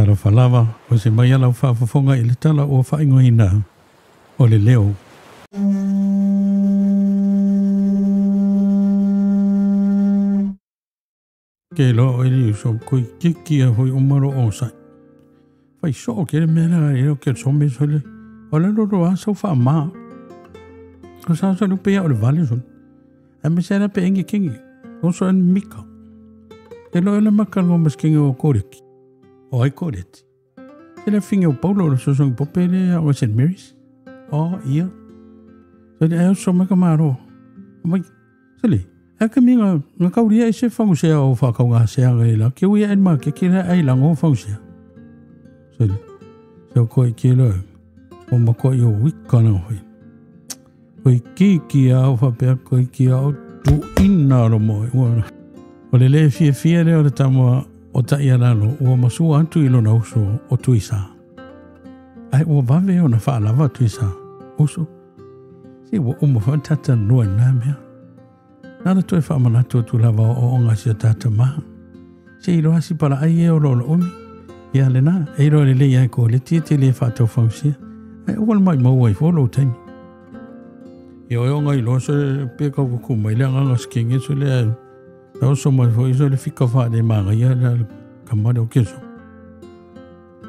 Taro falava, o se mai ala whaafafonga i le tala o whaingoina o le leo. Ke lo o ili uso koi kiki a hui umaro o sai. Whai so o kere mena e o ke some sole. O le roro a sau wha maa. O sa sa lupea o le vale son. A me sena pe engi kingi. O so en mika. E lo e le makango maskingi o koreki. O ai koreti. Se le finge o paulo o sosong popele o St. Mary's. O ia. Se le eo so maka maro. Mai. Se le. Eka minga nga kauria e se whangusea o whakaunga seanga ila. Ke uia en ma ke kira ai lango o whangusea. Se le. Se o koe ke lo. O mako i o wikana hoi. Koe ki au whapea koe ki au tu ina ro moi. O le le fia leo le tamoa o ta ia lalo. Ua masua antu ilo na uso o tuisa. Ai ua vave o na whaalava tuisa. Uso. Si ua umo whantata nua nā mea. Nara toi whaamanatu tu lava o onga sia tata maha. Se ilo hasi pala ai e o rola umi. Ia le nā, e ilo le lei ai ko le tia te le whaatau whausia. Ai uwal mai mau ai wholo taimi. Ia o onga ilo so le peka kuku mai le anganga skingi so le ai. Tau so mai fo iso le fika wha le manga ia le kamare o keso.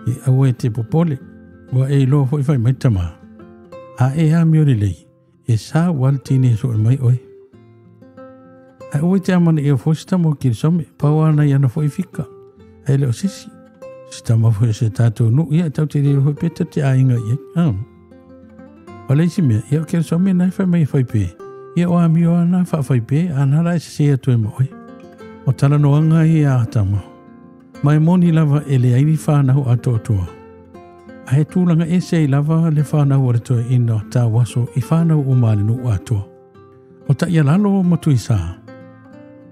I au e te popole. Wa e ilo fo i whai mai tama. A e ha mi o le lei. E sa wal tine so mai oi. Ai oi te amana i o fosita mo ki some, pauana i ana fo i fika. Ai leo sisi. Sita ma fo se tātou nu, ia tau te reo hoi peta te ainga i. O leisi mea, ia o ki some nai whai mai whai pē. Ia o ami o ana whai pē, anara e se atu e mo oi. O tala noanga i a atama. Mai moni lava e le aini whānahu ato atua. A he tūlanga e se i lava le whānahu aratoa ina tā waso i whānahu o mālinu atua. O ta ia lalo o matui saa.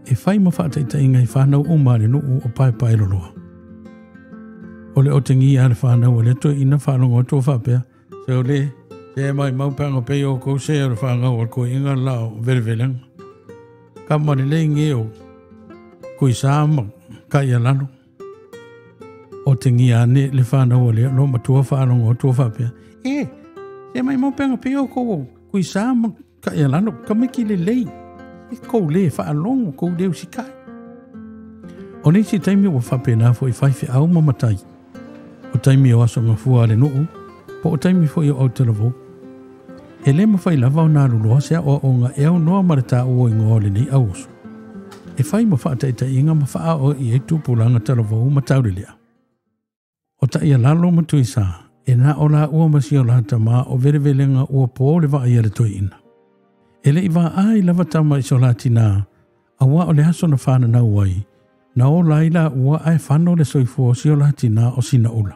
E whai ma whaataita inga i whanau o marinu o pai pai loloa. O le o te ngi a le whanau o le to ina whanau o tō whapea. Se o le, se e mai maupanga pei o kou se o le whanau o ko inga lao vereveleng. Ka mani le nge o kui sāma ka ia lalo. O te ngi a ne le whanau o le lo matua whanau o tō whapea. Se mai maupanga pei o kui sāma ka ia lalo. Ka miki le lei. Kou le whaalongo, kou leo sikai. O nei si taimi o whapena fo i whaiwhi au mamatai. O taimi o aso ngā fua le nuu, po o taimi fo i o Aotearoa. E le mawhai lava o nā luloa sea o ngā eo noa marata o i ngō le nei auso. E whai ma whaataita inga ma wha o i e tūpulanga Aotearoa mataure lea. O ta ia lalo matui sā, e nā o la ua masi o la tama o verevelenga ua po le wa ia le toi ina. Ele iwa ai lava tama i solati nā, a wā o le haso na whāna na uai, na o laila ua ai whano le soifua si olati nā o sina ula.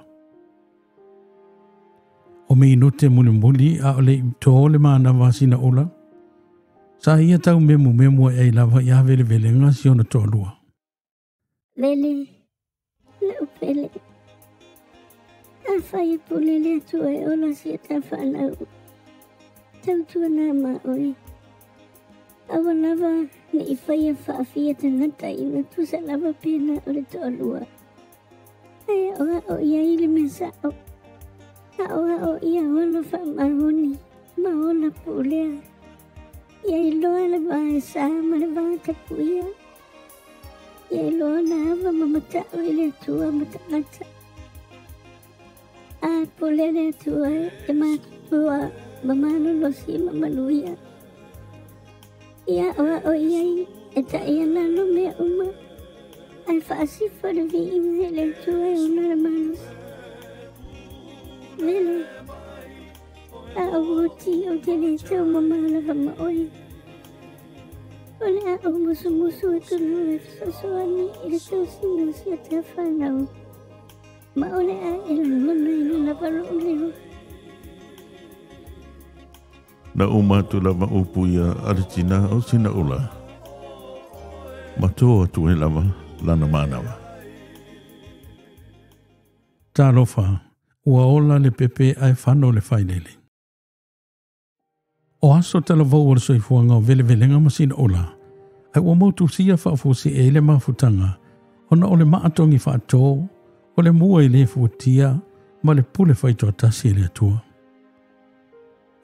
O me inute muli a o le tō le māna wā sina ula, sa ia tau memu e lava i avele velenga si ona tō lua. Lele, le upele, a whai pule le tua e ola si ta whanau, tau tua nā ma oi. Awa lava ni i whaia whaafia te ngata i na tusa lava pēna o le tōlua. Ai oa o ia ili me sao. A oa o ia ola wha mahoni, ma ola pūlea. Ia i loa le vae sā ma le vae tapuia. Ia i loa na awa mamatao i le tua matanata. A pūlea le tua e mātua mamano losi mamanuia. Ia oa o iai e ta ia nalo mea uma. Ai whaasifa le vi ime le tua e ona le manos. Lele. A awoti o te le tau mamala kama oi. O le a o musu e tulu e sasoani i le tau sino si a te whanau. Ma o le a e lana i lana palo o leo. Na umatu lava upu ia aritina o sina ula. Matoa tu e lava lana manawa. Tālofa, ua ola le pepe ai whano le whainele. O aso tala vau o le soifuanga o vele ma sina ula. Ai ua mautu sia whaafusi e le mafutanga. Ona o le maatongi whaatō, O le mua i le fuatia, ma le pule whaitoa tasi e le atua.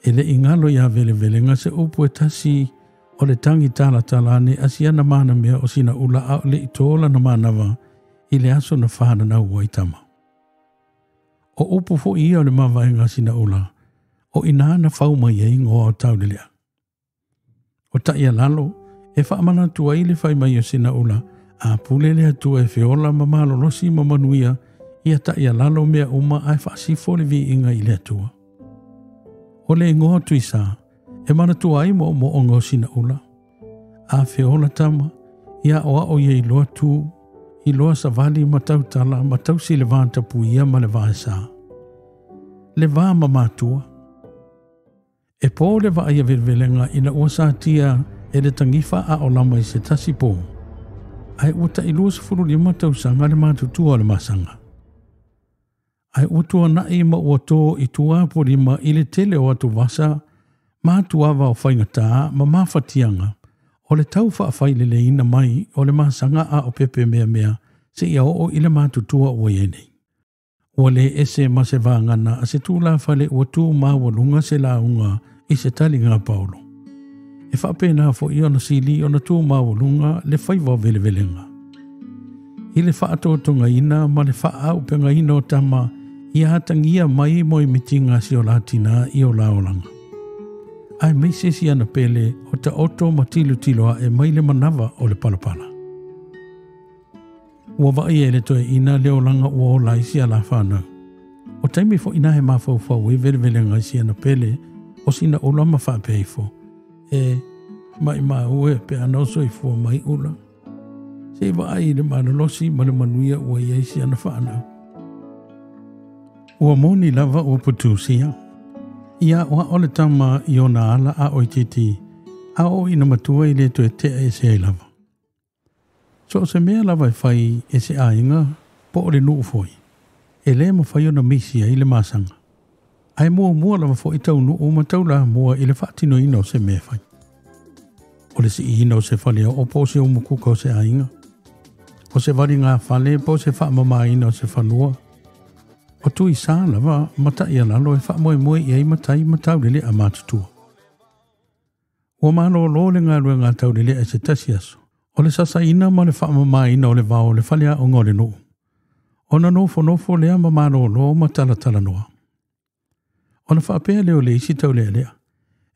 E le ingalo ia vele vele nga se upu e tasi o le tangi tala talane asiana mana mea o sina ula au le itola na manawa i le aso na whahana na uaitama. O upu fo ia o le mawaenga sina ula, o ina na whauma ia ingo o tau lelea. O ta ia lalo, e whaamana tua i le whai mai o sina ula, a pulele atua e whiola mamalo losi mamanuia, ia ta ia lalo mea uma ai whaasifo le vi inga i le atua. O le ingoa tuisa, e mana tua ai mo ongo sina ula. A whiola tama, ia oa o ia i loa tu, i loa savali matau tala, matau si le vanta puia ma le vaesa. Le vā mamatua. E pō le va ia velvelenga ina ua sa tia e le tangifa a o lama i se tasi pō. Ai uta i lua sifuru lima tausanga le mātutua le masanga. Ai utua na i ma ua tō i tua po lima i le tele o atu vasa, mātua wa o whaingata ma mawhatianga o le tau whaafai le ina mai o le masanga a o pepe mea mea se ia o i le mātutua ua ienei. Ua le ese ma se vāngana a se tūla whale ua tū māua lunga se launga i se tali ngā paulo. E whapena fo i ona sili ona tū māua lunga le whaiwa vele velenga. I le whaatotonga ina ma le whaau penga ina o tama i hatangia mai mo i mitinga si o latina i o laolanga. Ai meisesi ana pele o ta oto ma tiloa e mai le manawa o le palapala. Ua vai e le toe ina leo langa ua o laisi a la whanau. O taimi fo ina he mawhau e vele velenga si ana pele o sina ula ma whapeifo. E mai ue pe anoso i fua mai ula. Se vai le manolosi ma le manuia ua iei si ana whanau. Ua moni lava ua putusia. Ia oa ole tama i ona ala a oititi. A o ina matua i le toe tea e se lava. So se mea lava e whai e se ainga po o le nuu foi. E le ma whai ona misia i le masanga. Ai mua lava fo i tau nuu ma tau la mua i le whaatino ina o se mea whai. O le si ina o se whalea o po se umukuka o se ainga. O se wari ngā whale po se whaamama ina o se whanua. O tui sā lava mata ia lalo e whaamoe i ei matai ma taulele a mātutua. Ua malo lo le ngā rua ngā taulele e se tasi aso. O le sasa ina ma le whaamama ina o le vao le whalea o ngore nuu. O na nofo lea ma malo lo ma tala noa. O na whaapea leo le isi tau lea.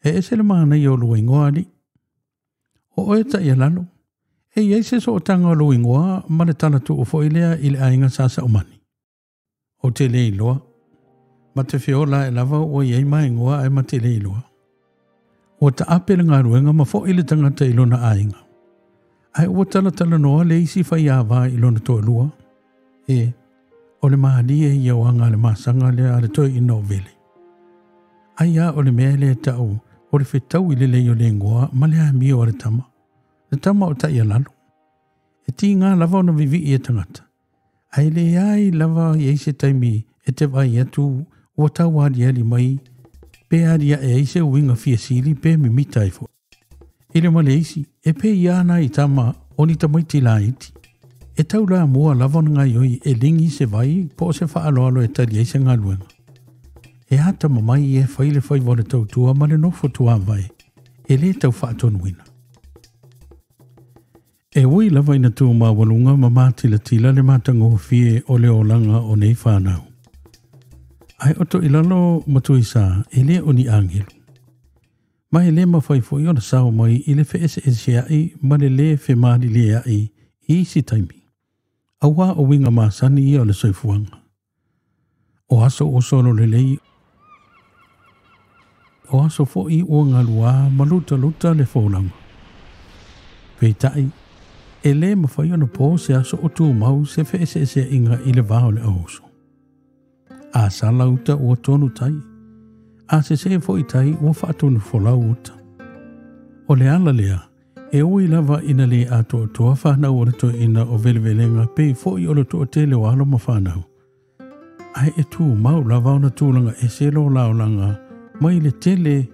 E ese le maana i o lua ingoa ali. O oeta ia lalo. E iei se so o tanga o lua ingoa ma le tala tu o fo ilea i le ainga sasa o mani. O te le iloa. Ma te whiola e lava o iei mai ingoa e ma te le iloa. O ta apele ngā ruenga ma fo ile tangata ilona ainga. Ai ua tala noa le isi whai awa ilona toa lua. E, o le mahali e ia wanga le masanga le a le toi ina o vele. Ai a o le mea le tau, o le whetau i le leo le ngoa ma le ami o le tama. Le tama o ta ia lalo. E ti ngā lava o na vivi i e tangata. Ai le ai lava i eise taimi e te vai atu ua tau adi ali mai pe adia e eise uinga fia sili pe mi mitai fo. Ile ma le isi e pe iana i tama o ni tamaiti la iti. E tau la mua lava nga ioi e lingi se vai po se wha alo e tali eise ngā luenga. E hata mamai e whaile whai vore tau tua ma le nofo tua vai e le tau wha atonuina. E ui lava ina tū mā walunga ma mātila tila le mātango fie o le olanga o nei whānau. Ai oto ilalo matui sā e le o ni angelu. Mai le ma whai fo i ona sao mai i le fe ese ai ma le fe maali le ai i si taimi. Aua o winga māsani i o le soifuanga. O aso o solo le lei. O aso fo i o ngā lua maluta le fōlanga. Peitai. E le ma whai ona pō se aso o tū mau se fe ese inga i le vāo le auso. A sala uta ua tonu tai. A se fo i tai ua whaatonu wholau uta. O le ala lea, e ui lava ina le ato toa whanau o le to ina o velevelenga pe fo i o le to tele o alo ma whanau. Ai e tū mau lava ona tūlanga e se lo laolanga mai le tele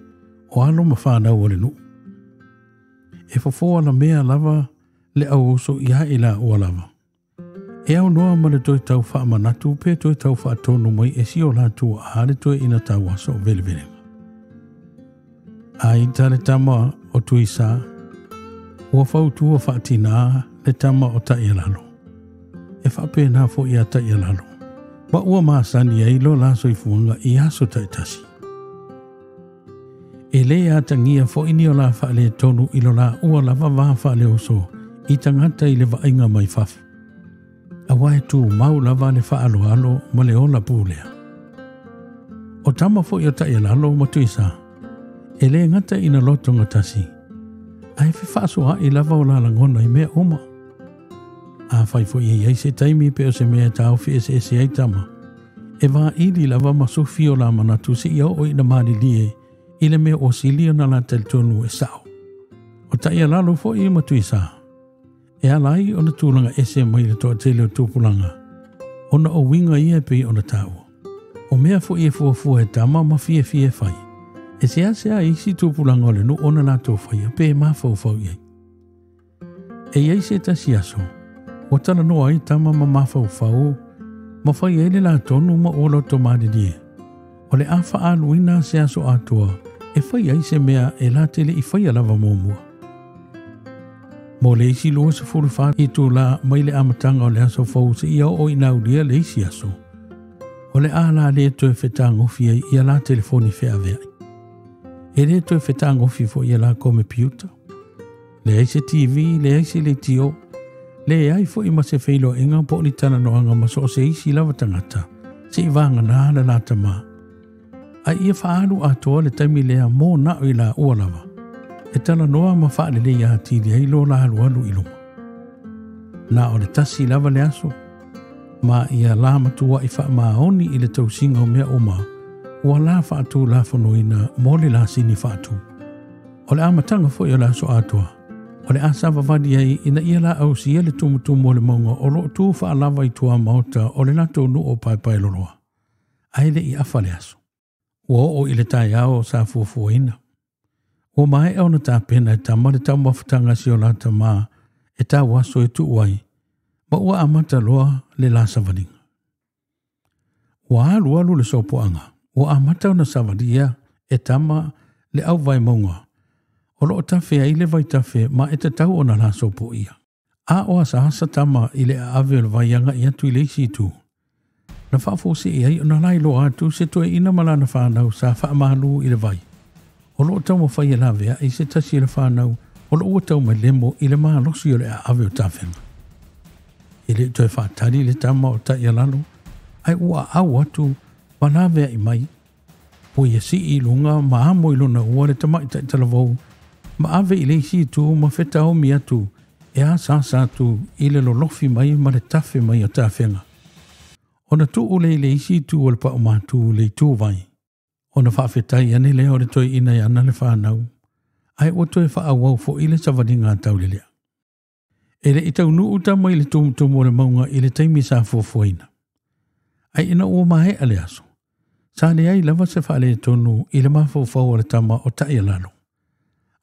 o alo ma whanau o le nu. E fo ala mea lava le au so ia ila o lava. E au noa ma le toi tau wha manatu pe toi tau wha tonu mai e si o la tua haere toi ina tau aso vele vele. A i tale tama o tui sa, ua whau tua wha tina le tama o ta ia lalo. E wha pēnā fo ia ta ia lalo. Ma ua maasani ai lo la soifuanga i aso ta itasi. E le a tangia fo ini o la wha le tonu ilo la ua lava waa wha le oso i tangata i le vainga mai fafu. A wae tu mau lava le wha alo alo ma le ola pūlea. O tama fo i o ta ia lalo ma tuisa. E le ngata ina loto ngatasi. Ai fi whaasua i lava o la langona i mea oma. A whai fo i ei se taimi pe o se mea tau fi ese ai tama. E wā ili lava masufi o la manatu se ia o ina maari lie i le mea o silia na la teltonu e sao. O ta ia lalo fo i matuisa. E alai o na tūlanga ese mai le toa tele o tūpulanga. O na o winga ia pe o na tau. O mea fo i e fuafua e tama ma fie fai. E sea isi tūpulanga o le nu ona la tō whaia pe ma fau iei. E iei se ta siaso. O tala noa i tama ma mafau ma whai ele la tonu ma o loto maadidie. O le awha aluina se aso atua, e whai ai se mea e la tele i whai alava mōmua. Mo le isi lua se furu wha i tū la mai le amatanga o le aso whau se ia o inaulia le isi aso. O le ala le to e whetanga ofia i a la telefoni whea vea. E le to e whetanga ofi fo i a la computer. Le aise TV, le aise le tio, le ai fo i ma se whailo inga po ni tana noanga ma so se isi lava tangata, se i vanga na ala la tama. Ai ia whaalu atoa le taimi lea mō na o i la ua lava. E tala noa ma whaale le ia tili ai lo la alu alu iluma. Na o le tasi lava le aso, ma ia la matua i wha maoni i le tausinga o mea oma, ua la whaatu la whanoina mo le la sini whaatu. O le amatanga fo i o la so atua. O le asava vadi ai ina ia la au sia le tumutumu o le maunga o lo tu wha lava i tua maota o le nato nu o pai loloa. Ai le i afa le aso. Ua o i le tai ao sa fuafuaina. Ua mai au na tā pena e tama le tau mawhatanga si o la tama e tā waso e tu uai. Ma ua amata loa le la savaninga. Ua alu alu le sopoanga. Ua amata o na savadia e tama le au vai maunga. O lo tafe ai le vai tafe ma e te tau o na la sopo ia. A o asa hasa tama i le ave o le vaianga i atu i le isi tu. Na whaafose e ai o na lai lo atu se toe ina malana whanau sa whaamalu i le vai. O lo tau mawhai e la vea i se tasi i le whanau o lo ua tau mai lemo i le maa losi o le ave o tawhenga. I le toe whaatari le tama o ta ia lalo, ai ua au atu wa la vea i mai. Po ia si i lunga ma amo i lona ua le tama i ta talavou, ma ave i le isi tu ma wheta o mi atu e a sa tu i le lolofi mai ma le tafe mai o tawhenga. O na tu ule i le isi tu o le pa o mātu le tu vai. O na whaafetai ane lea o le toi ina i ana le whanau. Ai o toi whaawau fo i le savani ngā tau le lea. E le i tau nu uta mai le tumutumu o le maunga i le taimi sa fuafuaina. Ai ina ua mahe ale aso. Sa le ai lava se whaale tonu i le mawhauwhau o le tama o tai alalo.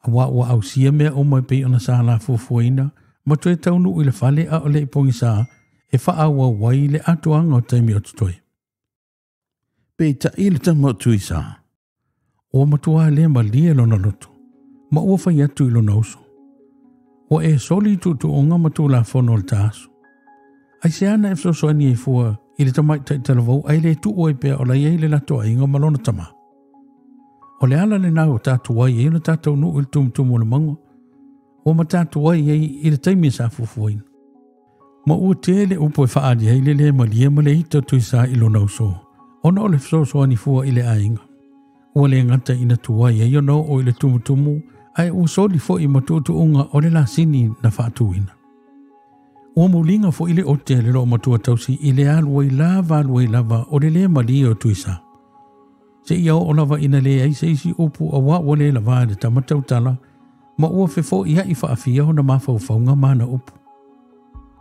A wa ua au sia mea o mai pei o na sa la fuafuaina ma toi tau nu i le whale a o le ipongi sa e whaawa wai le atuanga o taimi o tutoi. Pei ta i le tama o tui sa. O matua le ma lia lona loto. Ma ua whai atu i lona uso. O e soli tutu o ngā matu la whono le taasu. Ai se ana e wsosoani e fua i le tamai tai talavau ai le tu oi pea o la iei le lato a inga malona tama. O le ala le nau o tatu wai e na tatau nu il tumutumu le mango. O ma tatu wai e i le taimi sa fufuaina. Ma ua te le upo e whaadi ai le ma lia ma le hita tui sa i lona uso. Ona o le wsosoani fua i le ainga. Ua le ngata ina tuwai e iono o i le tumutumu ai ua soli fo i matutu unga o le lasini na whaatuina. Ua mulinga fo i le ote le lo matua tausi i le aluai lava o le mali o tuisa. Se ia o lava ina le ai se isi upu a wa le lava le tamatau tala ma ua fe fo ia i whaafia ho na mawhauwhaunga mana upu.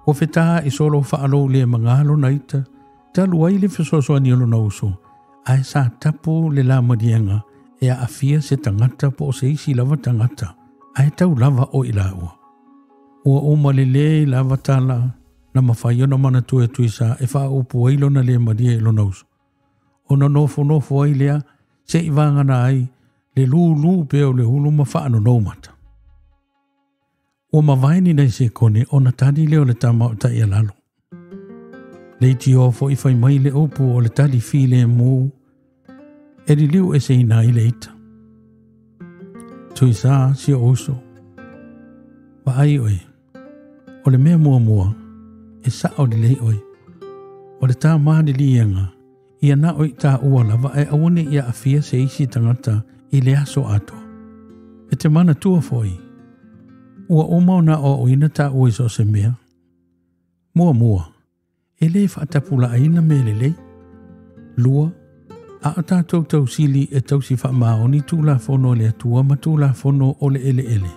Ua fe taa i solo whaalo le mangalo naita talu ai le whasosoani alo na uso ai sa tapu le la madienga e a afia se tangata po se isi lava tangata ai tau lava o ila ua. Ua uma le lava tala na mawhai ona mana tu e tui sa e wha upu eilo na le maria ilo nausu. Ona nofo ai lea se i vangana ai le lū peo le hulu ma wha ano naumata. Ua mawaini nei se kone ona tadi leo le tama o ta ia lalo. Le iti ofo i whai mai le upu o le tadi fi le mū e li liu e se ina i le ita. Tui sa si o uso. Wa ai oe. O le mea mua e sa o li lei oe. O le tā maani li ianga ia na oi tā ua lava e awane ia afia se isi tangata i le aso ato. E te mana tua foi. Ua omau na o ina tā ua iso se mea. Mua. E le whaatapula aina me le lei. Lua. A o tātou tau sili e tau si wha maoni tūla whono le atua ma tūla whono o le ele.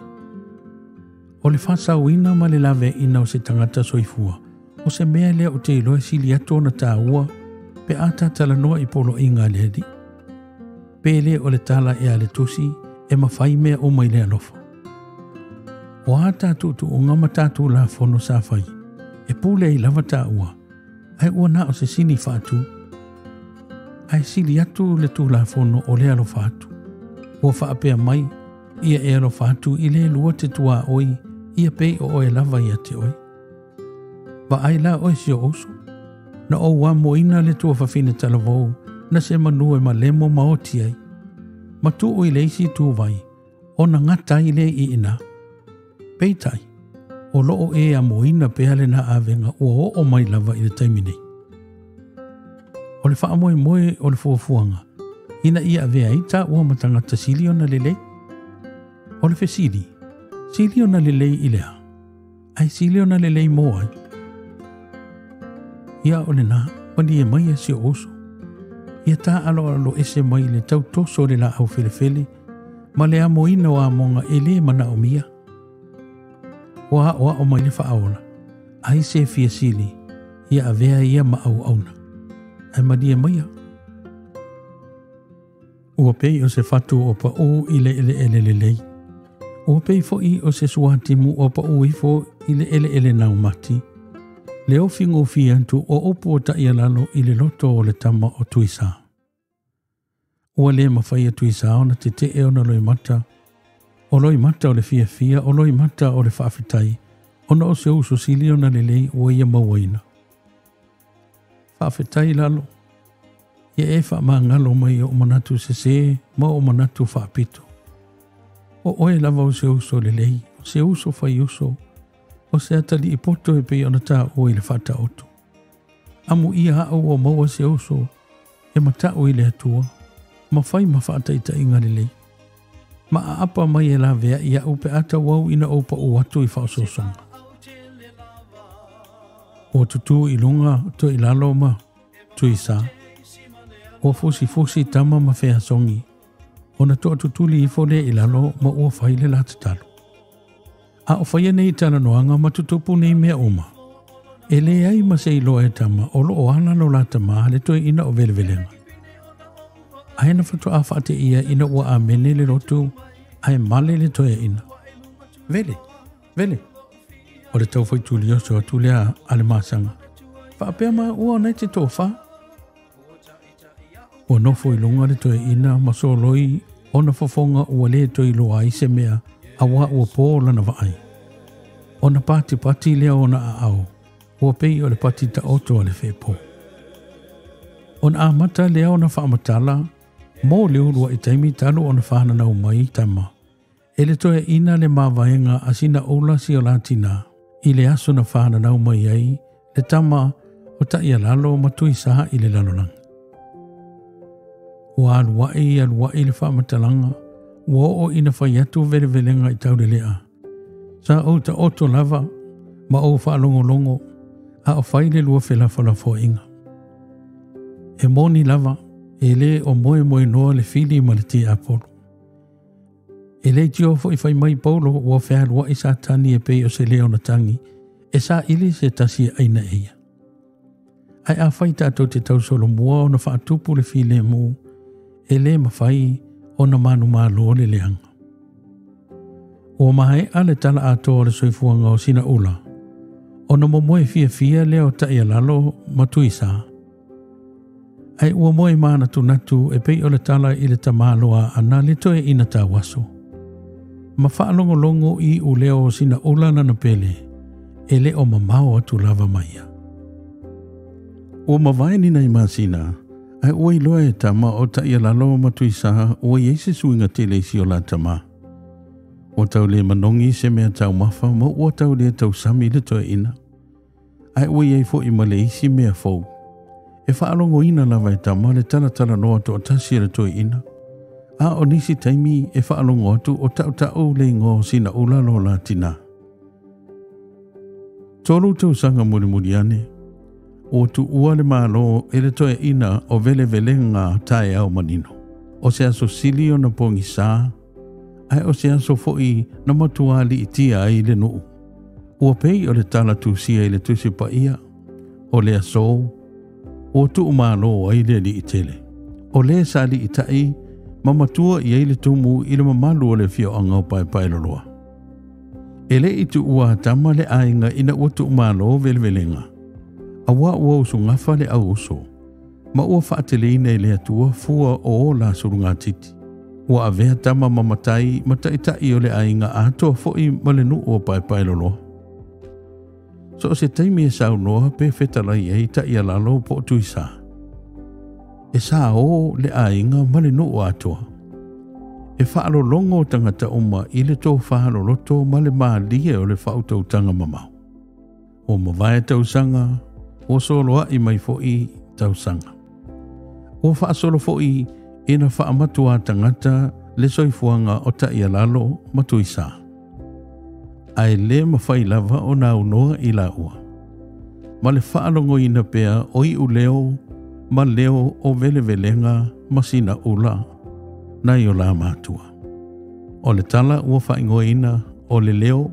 O le whasau ina ma le lawe ina o se tangata soifua. O se mea lea o te iloa sili ato na tā ua pe ata tala noa i polo inga le hedi. Pele o le tala e ale tusi e mawhai mea o mai le alofa. O ata tutu o ngama tātou la whono sa whai. E pule i lava tā ua. Ai ua na o se sini whātu. Ai sili atu le tūla whono o le alofa atu. Ua whaapea mai ia e alofa atu i le lua te tua oi ia pei o oe lava ia te oi. Wa ai la oi si o osu. Na o wa moina le tua whawhine talavou na se manue ma lemo maoti ai. Ma tu o i leisi tu vai o na ngatai le i ina. Peitai, o loo e a moina peale na avenga o mai lava i le taimine. O le wha moe o le fuafuanga, ina ia avea ita ua matangata silio na lelei. O le fe silio na lelei i lea. Ai silio na lelei mo ai. Ia o le nā, wani e mai si o oso. Ia tā alo ese mai le tau toso le la au felefele, ma le amoina o amonga e le mana o mia. Oa o mai le whaaola, ai se fia sili, ia avea ia ma au auna. Ai mani e maia. Ua pei o se fatu o pa o i le ele lei. Ua pei fo i o se suatimu o pa o i fo i le ele nau mati. Le ofingo fiantu o opo o ta ia lalo i le loto o le tama o tuisa. Ua le mawhaia tuisa ona te te ona loi mata. O loi mata o le fia, o loi mata o le whaafitai. Ona o se uso sili ona le lei ua ia mawaina. Whaafitai lalo. Ia e wha maangalo mai o manatu se ma o manatu whaapito. O oe lava o se uso le lei, o se uso whai uso. O se atali i poto e pei ona tā o i le whata oto. Amu ia hao o maua se uso, e mata o i le atua, ma whai ma whata i ta inga le lei. Ma a apa mai e la vea ia upe ata wau ina opa o watu i whaososonga. O tutu i lunga to i lalo ma tui sa. O fusi tama ma whea songi. O na toa tutuli i fole i lalo ma ua whaile la tatalo. A o whaia nei tala noanga ma tutupu nei mea oma. E le ai ma se iloa e tama o lo o ana lo la tama le toi ina o velevelenga. Aina whatu a whaate ia ina ua a mene le rotu ai male le toia ina. Vele. O le tau whaituli o so atulea ale masanga. Whaapea ma ua nei te tofa. O nofo i lunga le toia ina ma so loi o na whafonga ua le toi loa i se mea awa ua pō lana vaai. O na pati lea o na a au. Ua pei o le pati ta oto o le whepo. O na amata lea o na whaamatala. Mō leurua i taimi talo o na whanana o mai tama. E le toia ina le mawaenga asina ola si o latina. I le aso na whanana o mai ai. Le tama o ta ia lalo matui saha i le lalolang. Ua aluai le whaamatalanga. Ua o ina whai atu velevelenga i tau lea. Sa o ta oto lava. Ma o whaalongolongo. A o whai le lua whelawhalafo inga. E moni lava. E le o moe noa le fili ma le te apolo. E le tiofo i whai mai paulo ua whealua i sa tani e pei o se leo na tangi. E sa ili se tasi aina eia. Ai a whai tātou te tau solo mua o na whaatupu le fili mu. E le ma whai o na manu malo le leanga. O mahe ale tala ato le soifuanga o sina ula. Ona momoe fia leo ta ia lalo matuisa. Ai ua moe mana tunatu e pei o le tala i le tamaloa ana le toe ina ta waso. Ma whaalongolongo i u leo sina ulana na pele e le o mamao atu lava maia. Ua mawaini nei masina, ai ua iloa e tama o ta ia lalo matuisa ua yeise suinga tele isi o la tama. Ua tau le manongi se mea tau mafa ma ua tau le tau sami le toe ina. Ai ua iei fo i male isi mea fau. E whaalongo ina lava e tama le tala noa to o tasi le toe ina. A o nisi taimi e whaalongo atu o tau le ngō sina ulalo la tina. Tolu tau sanga muri ane. O tu ua le malo e le toe ina o vele ngā tae au manino. O se aso sili o na pongi sā. Ai o se aso foi na matuali i tia ai le nuu. Ua pei o le tala tu sia i le tusi pa ia. O le aso. O tu umalo ai le li i tele. O le sali i tai. Mamatua i eile tumu i le mamalu o le fio angau pai loloa. E le i tu ua tama le ainga ina ua tu umalo velevelenga. A ua usu ngafa le au uso. Ma ua whaateleina i le atua fua o la surunga titi. Ua avea tama mamatai mataitai o le ainga a toa foi malenu o pai loloa. So se taimi e sau noa pe fetalai e ta ia lalo po tuisa. E sa o le ainga malenu o atua. E whaalo longo tangata uma i le tō whaalo loto ma le maalia o le whautau tanga mamau. O mawai tausanga, o soloa i mai fo'i tausanga. O whaasolo fo'i ina whaamatua tangata le soifuanga o ta ia lalo matuisa. Ai le mawhai lava o na unoa i la ua. Ma le whaalongo ina pea o i uleo ma leo o velevelenga masina ula na i o la mātua. O le tala ua whaingoina o le leo